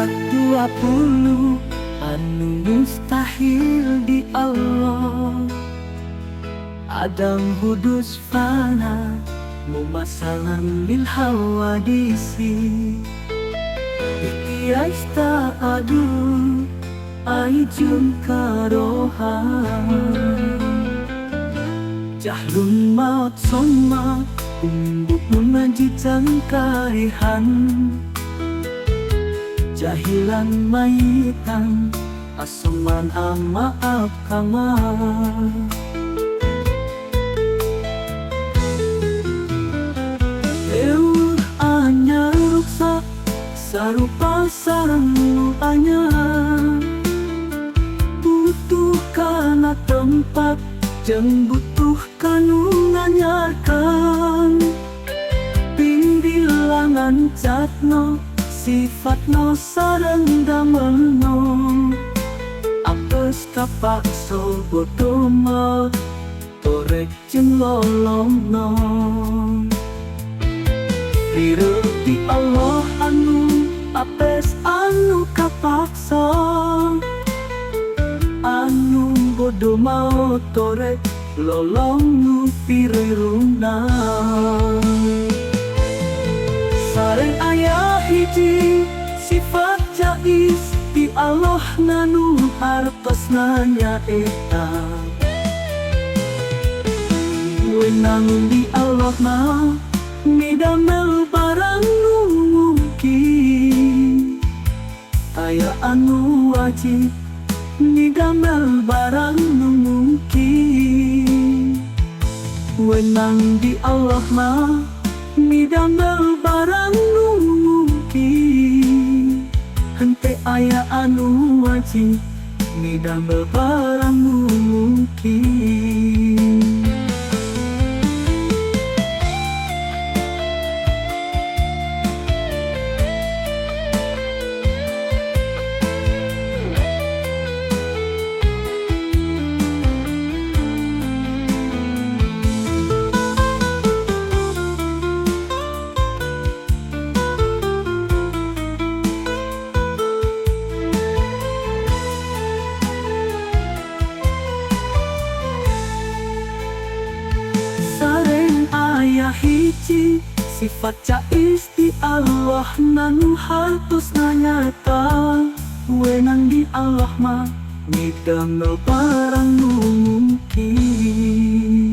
sifat 20 anu mustahil di Allah. Adam hudus fana mumasalan lil hawadisi ikiaista adu aijun karohan jahlun maut soma umbuk menajitang karihan jahilan maitan asuman amaaf kamar Anya ruksa sarupa sarangmu anyar butuh kana tempat jeung butuh kanu nganyarkan pinggilangan catno sifatno sareng damelno apes kapakso bodoh mah torek jeung lolongno Direuti Allah anu apes anu kapaksa anu bodoh mau torek lolong nu pireruna sareng aya hiji sifat jais di Allah nanu hartosna nyaeta wenang di Allah mah midamel barang nu mungkin aya anu wajib midamel barang nu mungkin wenang di Allah mah midamel barang nu mungkin henteu aya anu wajib midamel barang nu mungkin hiji sifat jais di Allah nanu hartosna nyata wenang di Allah mah midamel barang nu mungkin